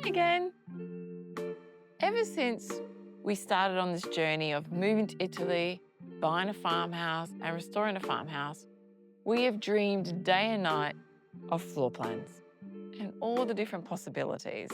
Again, ever since we started on this journey of moving to Italy, buying a farmhouse and restoring a farmhouse, we have dreamed day and night of floor plans and all the different possibilities.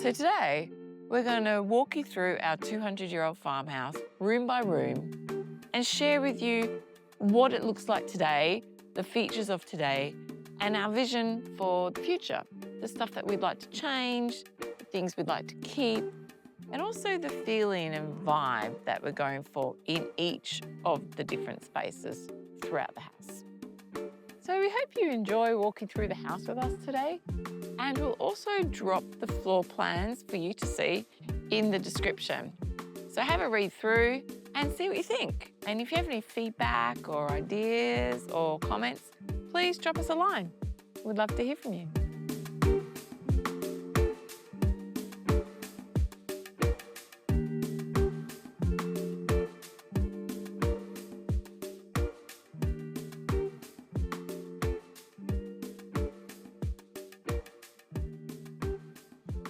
So today, we're going to walk you through our 200-year-old farmhouse, room by room, and share with you what it looks like today, the features of today, and our vision for the future, the stuff that we'd like to change, the things we'd like to keep, and also the feeling and vibe that we're going for in each of the different spaces throughout the house. So we hope you enjoy walking through the house with us today, and we'll also drop the floor plans for you to see in the description. So have a read through and see what you think. And if you have any feedback or ideas or comments, please drop us a line. We'd love to hear from you.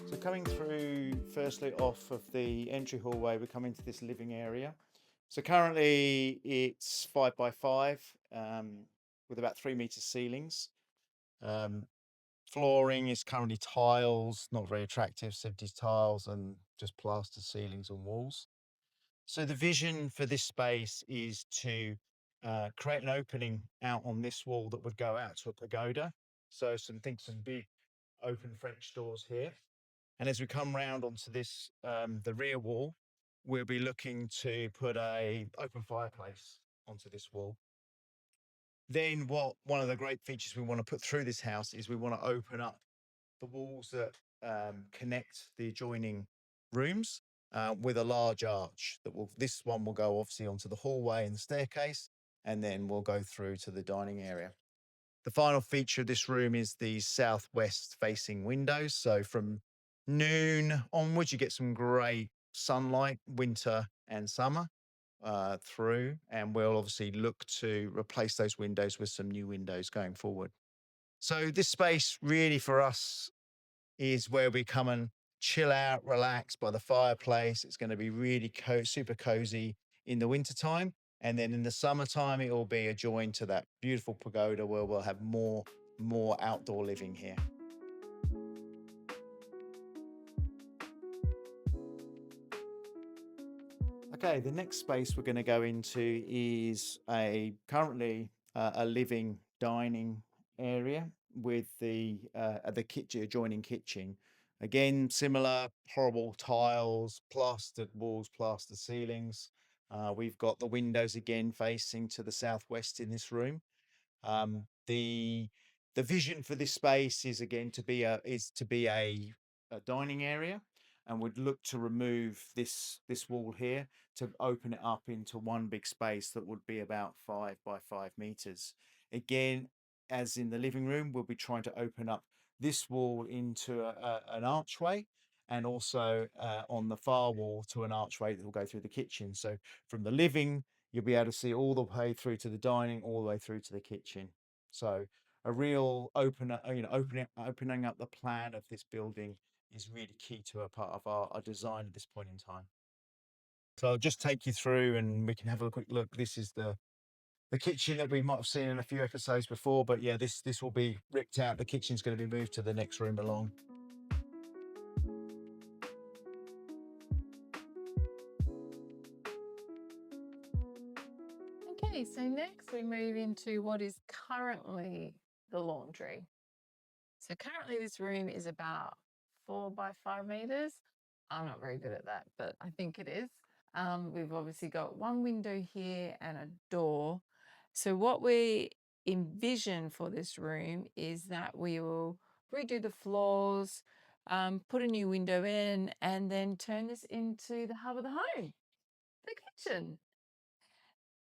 So coming through, firstly off of the entry hallway, we come into this living area. So currently it's 5 by 5 with about 3 meter ceilings. Flooring is currently tiles, not very attractive, 70s tiles and just plaster ceilings and walls. So the vision for this space is to create an opening out on this wall that would go out to a pagoda. So some big open French doors here. And as we come round onto this, the rear wall, we'll be looking to put a open fireplace onto this wall. Then one of the great features we want to put through this house is we want to open up the walls that connect the adjoining rooms with a large arch. This one will go obviously onto the hallway and the staircase, and then we'll go through to the dining area. The final feature of this room is the southwest facing windows. So from noon onwards, you get some great sunlight, winter and summer through, and we'll obviously look to replace those windows with some new windows going forward. So this space really for us is where we come and chill out, relax by the fireplace. It's going to be really super cozy in the wintertime. And then in the summertime, it will be adjoined to that beautiful pagoda where we'll have more outdoor living here. Okay, the next space we're going to go into is currently a living dining area with the kitchen, adjoining kitchen. Again, similar horrible tiles, plastered walls, plastered ceilings. We've got the windows again facing to the southwest in this room. The vision for this space is again to be a dining area, and would look to remove this wall here to open it up into one big space that would be about 5 by 5 meters. Again, as in the living room, we'll be trying to open up this wall into an archway, and also on the far wall to an archway that will go through the kitchen. So from the living, you'll be able to see all the way through to the dining, all the way through to the kitchen. So a real opening up the plan of this building is really key to a part of our design at this point in time. So I'll just take you through and we can have a quick look. This is the kitchen that we might have seen in a few episodes before, but yeah, this will be ripped out. The kitchen's going to be moved to the next room along. Okay, so next we move into what is currently the laundry. So currently this room is about 4 by 5 meters. I'm not very good at that, but I think it is. We've obviously got one window here and a door. So what we envision for this room is that we will redo the floors, put a new window in, and then turn this into the hub of the home, the kitchen.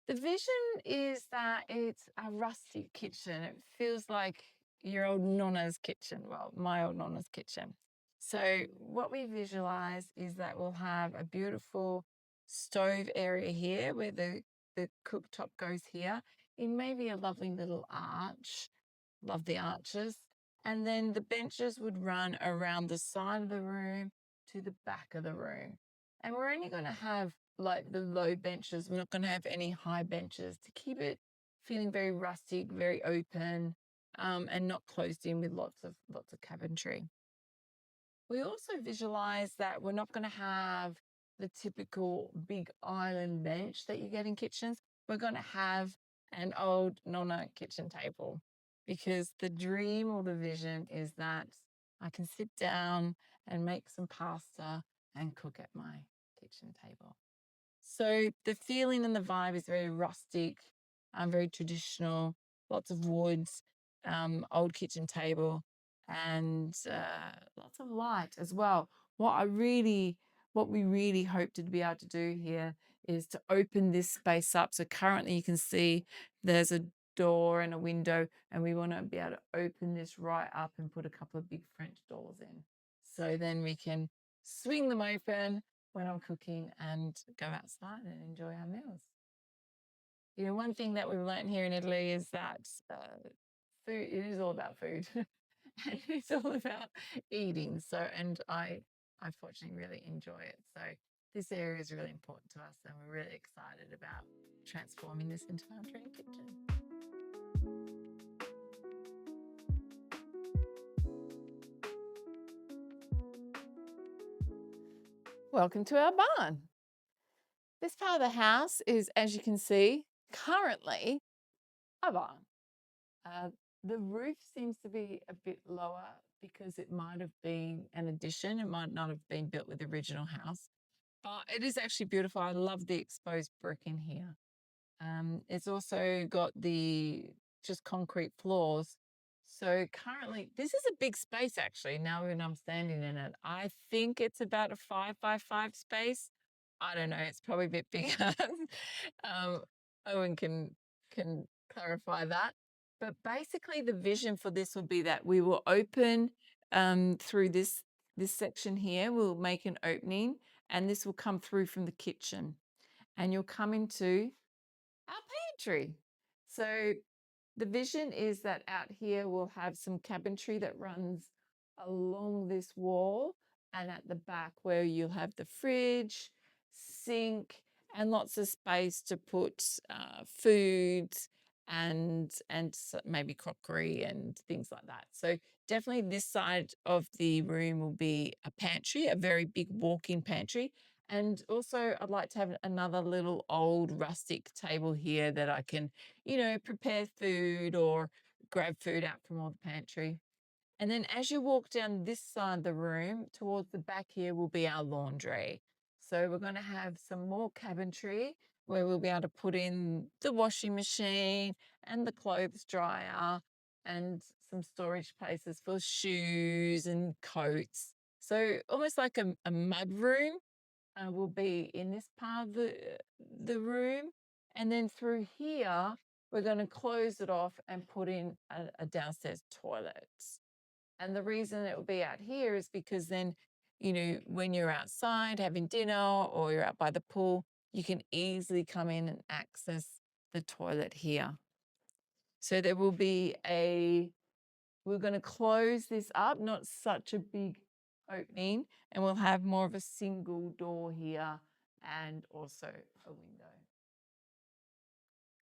The vision is that it's a rustic kitchen. It feels like your old nonna's kitchen. Well, my old nonna's kitchen. So what we visualize is that we'll have a beautiful stove area here where the cooktop goes here in maybe a lovely little arch. Love the arches. And then the benches would run around the side of the room to the back of the room. And we're only going to have like the low benches. We're not going to have any high benches to keep it feeling very rustic, very open, and not closed in with lots of cabinetry. We also visualize that we're not going to have the typical big island bench that you get in kitchens. We're going to have an old nonna kitchen table, because the dream or the vision is that I can sit down and make some pasta and cook at my kitchen table. So the feeling and the vibe is very rustic, very traditional, lots of woods, old kitchen table, and lots of light as well. What we really hope to be able to do here is to open this space up. So currently you can see there's a door and a window, and we want to be able to open this right up and put a couple of big French doors in. So then we can swing them open when I'm cooking and go outside and enjoy our meals. You know, one thing that we've learned here in Italy is that food, it is all about food. And it's all about eating. So, and I fortunately really enjoy it. So this area is really important to us, and we're really excited about transforming this into our dream kitchen. Welcome to our barn. This part of the house is, as you can see, currently a barn. The roof seems to be a bit lower because it might have been an addition. It might not have been built with the original house, but it is actually beautiful. I love the exposed brick in here. It's also got the just concrete floors. So currently, this is a big space actually. Now when I'm standing in it, I think it's about a 5 by 5 space. I don't know. It's probably a bit bigger. um, Owen can clarify that. But basically, the vision for this would be that we will open through this section here. We'll make an opening, and this will come through from the kitchen, and you'll come into our pantry. So the vision is that out here we'll have some cabinetry that runs along this wall, and at the back where you'll have the fridge, sink, and lots of space to put food and maybe crockery and things like that. So definitely this side of the room will be a pantry, a very big walk-in pantry. And also I'd like to have another little old rustic table here that I can, you know, prepare food or grab food out from all the pantry. And then as you walk down this side of the room, towards the back here will be our laundry. So we're going to have some more cabinetry where we'll be able to put in the washing machine and the clothes dryer and some storage places for shoes and coats. So almost like a mud room will be in this part of the room. And then through here, we're going to close it off and put in a downstairs toilet. And the reason it will be out here is because then, you know, when you're outside having dinner or you're out by the pool, you can easily come in and access the toilet here. So there will be we're going to close this up, not such a big opening, and we'll have more of a single door here and also a window.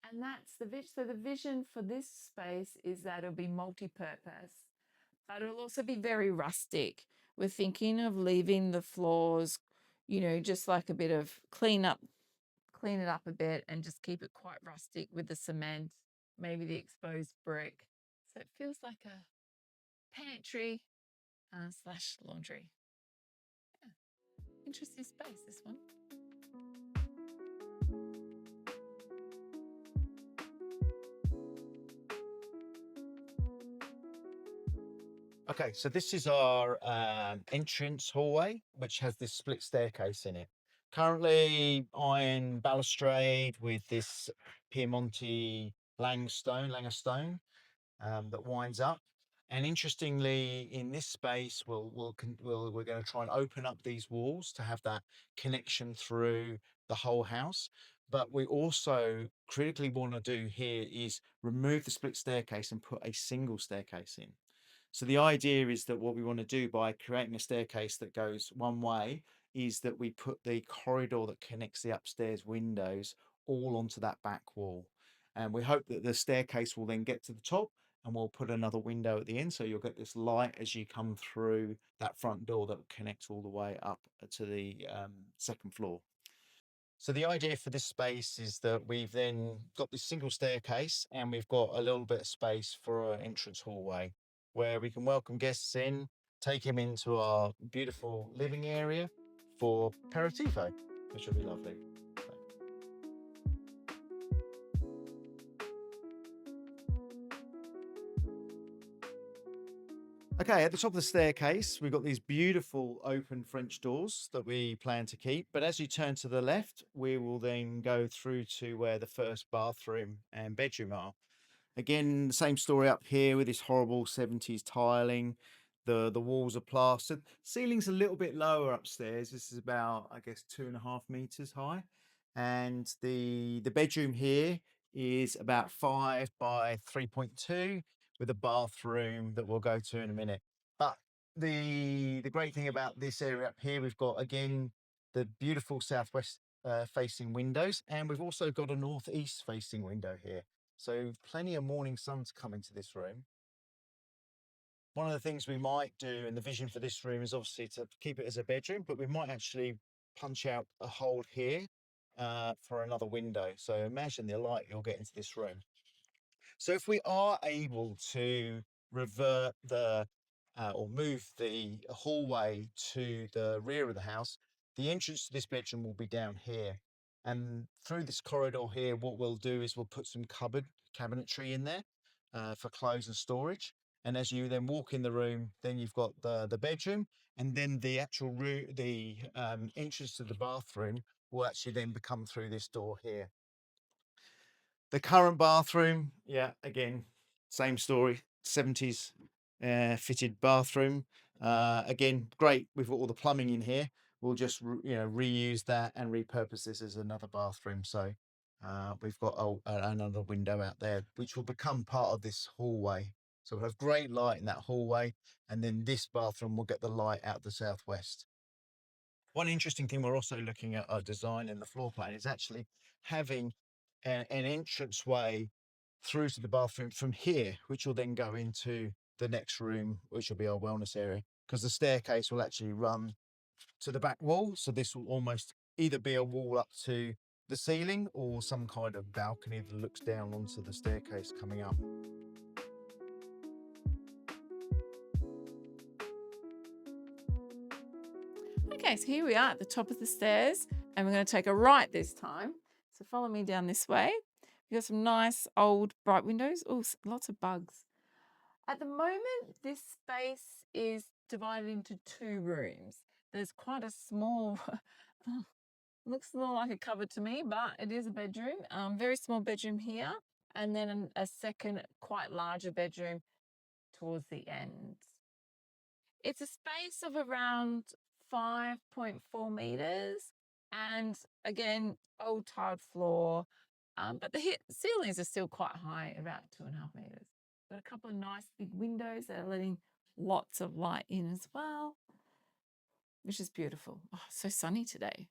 And that's the vision. So the vision for this space is that it'll be multi-purpose, but it'll also be very rustic. We're thinking of leaving the floors, you know, just like a bit of clean it up a bit and just keep it quite rustic with the cement, maybe the exposed brick. So it feels like a pantry slash laundry. Yeah. Interesting space, this one. Okay, so this is our entrance hallway, which has this split staircase in it. Currently iron balustrade with this Piemonte Langer stone that winds up. And interestingly, in this space, we're going to try and open up these walls to have that connection through the whole house. But we also critically want to do here is remove the split staircase and put a single staircase in. So the idea is that what we want to do by creating a staircase that goes one way is that we put the corridor that connects the upstairs windows all onto that back wall. And we hope that the staircase will then get to the top, and we'll put another window at the end. So you'll get this light as you come through that front door that connects all the way up to the second floor. So the idea for this space is that we've then got this single staircase, and we've got a little bit of space for an entrance hallway where we can welcome guests in, take them into our beautiful living area for aperitivo, which will be lovely. Okay, at the top of the staircase, we've got these beautiful open French doors that we plan to keep. But as you turn to the left, we will then go through to where the first bathroom and bedroom are. Again, the same story up here with this horrible 70s tiling. The walls are plastered. Ceiling's a little bit lower upstairs. This is about, I guess, 2.5 meters high. And the bedroom here is about 5 by 3.2 with a bathroom that we'll go to in a minute. But the great thing about this area up here, we've got again the beautiful southwest facing windows, and we've also got a northeast facing window here. So plenty of morning sun to come into this room. One of the things we might do, and the vision for this room is obviously to keep it as a bedroom, but we might actually punch out a hole here for another window. So imagine the light you'll get into this room. So if we are able to revert or move the hallway to the rear of the house, the entrance to this bedroom will be down here. And through this corridor here, what we'll do is we'll put some cabinetry in there for clothes and storage. And as you then walk in the room, then you've got the bedroom, and then the actual room, the entrance to the bathroom will actually then become through this door here. The current bathroom, yeah, again, same story, 70s fitted bathroom. Again, great. We've got all the plumbing in here. We'll just reuse that and repurpose this as another bathroom. So we've got another window out there, which will become part of this hallway. So we'll have great light in that hallway, and then this bathroom will get the light out the southwest. One interesting thing we're also looking at our design and the floor plan is actually having an entranceway through to the bathroom from here, which will then go into the next room, which will be our wellness area, because the staircase will actually run to the back wall. So this will almost either be a wall up to the ceiling or some kind of balcony that looks down onto the staircase coming up. Okay, so here we are at the top of the stairs, and we're going to take a right this time. So follow me down this way. We've got some nice old bright windows. Oh, lots of bugs. At the moment, this space is divided into 2 rooms. There's quite a small, looks a little like a cupboard to me, but it is a bedroom. Very small bedroom here, and then a second, quite larger bedroom towards the end. It's a space of around 5.4 meters, and again, old tiled floor, but the ceilings are still quite high, about 2.5 meters. Got a couple of nice big windows that are letting lots of light in as well, which is beautiful. Oh, so sunny today.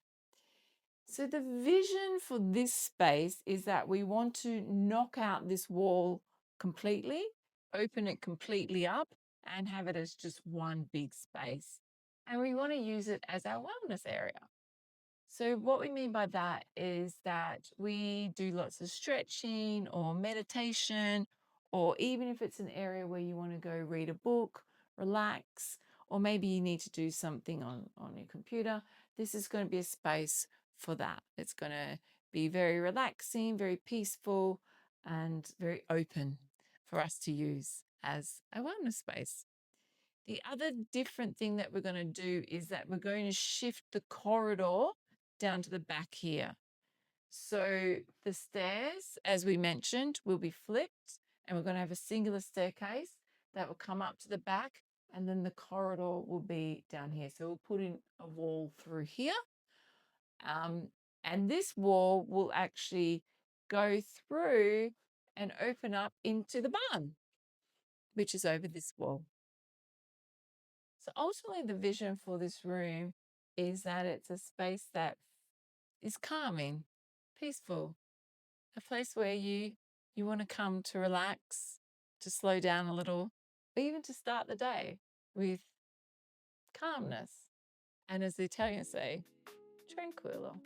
So the vision for this space is that we want to knock out this wall completely, open it completely up, and have it as just one big space. And we want to use it as our wellness area. So what we mean by that is that we do lots of stretching or meditation, or even if it's an area where you want to go read a book, relax, or maybe you need to do something on your computer, this is going to be a space for that. It's going to be very relaxing, very peaceful, and very open for us to use as a wellness space. The other different thing that we're going to do is that we're going to shift the corridor down to the back here. So the stairs, as we mentioned, will be flipped, and we're going to have a singular staircase that will come up to the back, and then the corridor will be down here. So we'll put in a wall through here. And this wall will actually go through and open up into the barn, which is over this wall. So ultimately, the vision for this room is that it's a space that is calming, peaceful, a place where you want to come to relax, to slow down a little, or even to start the day with calmness. And as the Italians say, tranquillo.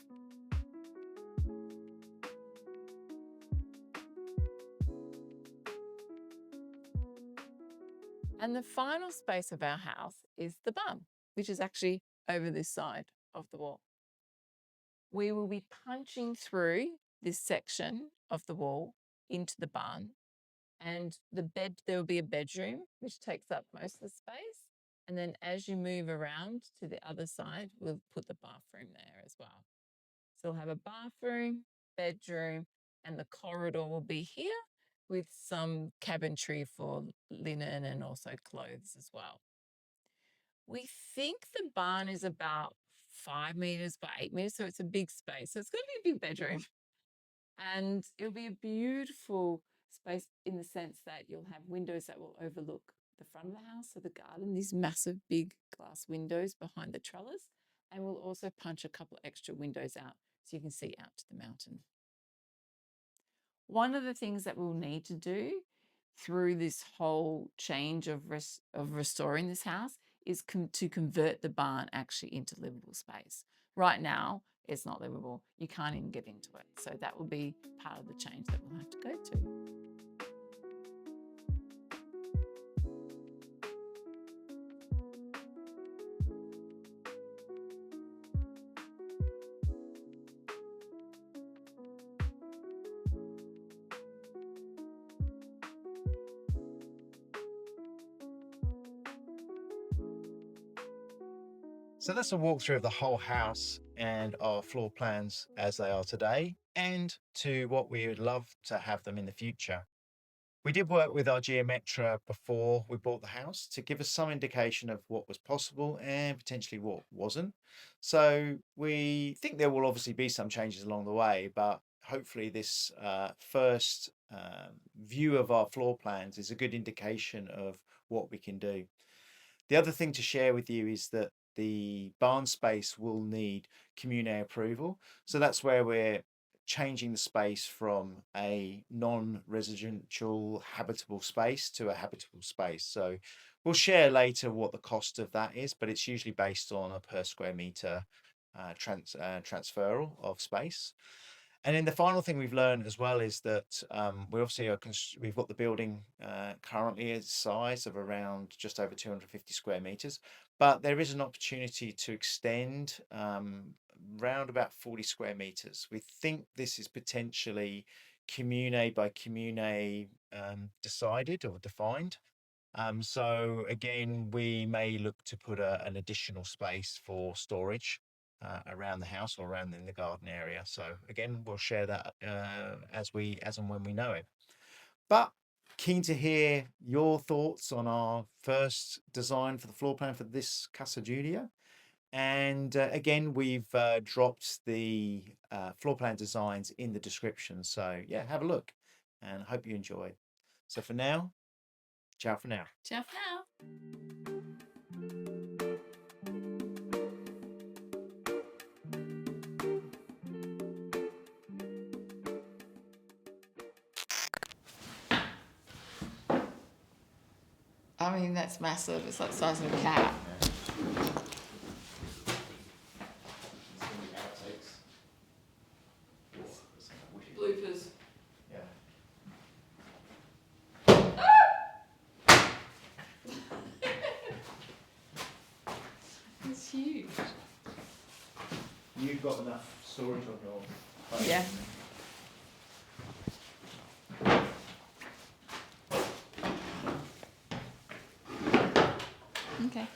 And the final space of our house is the barn, which is actually over this side of the wall. We will be punching through this section of the wall into the barn, and there will be a bedroom which takes up most of the space. And then as you move around to the other side, we'll put the bathroom there as well. So we'll have a bathroom, bedroom, and the corridor will be here with some cabinetry for linen and also clothes as well. We think the barn is about 5 meters by 8 meters, so it's a big space. So it's going to be a big bedroom. And it'll be a beautiful space in the sense that you'll have windows that will overlook the front of the house, so the garden, these massive big glass windows behind the trellis. And we'll also punch a couple extra windows out so you can see out to the mountain. One of the things that we'll need to do through this whole change of restoring this house is to convert the barn actually into livable space. Right now, it's not livable. You can't even get into it. So that will be part of the change that we'll have to go to. So that's a walkthrough of the whole house and our floor plans as they are today, and to what we would love to have them in the future. We did work with our geometra before we bought the house to give us some indication of what was possible and potentially what wasn't. So we think there will obviously be some changes along the way, but hopefully this first view of our floor plans is a good indication of what we can do. The other thing to share with you is that the barn space will need Commune approval. So that's where we're changing the space from a non-residential habitable space to a habitable space. So we'll share later what the cost of that is, but it's usually based on a per square meter transferal of space. And then the final thing we've learned as well is that we obviously we've got the building currently at size of around just over 250 square meters, but there is an opportunity to extend round about 40 square meters. We think this is potentially commune by commune decided or defined. So again, we may look to put an additional space for storage around the house or around in the garden area. So again, we'll share that as and when we know it. But keen to hear your thoughts on our first design for the floor plan for this Casa Giulio. And again, we've dropped the floor plan designs in the description. So yeah, have a look and hope you enjoy. So for now, ciao for now. Ciao for now. I mean, that's massive. It's like the size of a cat. Bloopers. Yeah. It's huge. You've got enough storage on your phone. Yeah. Okay.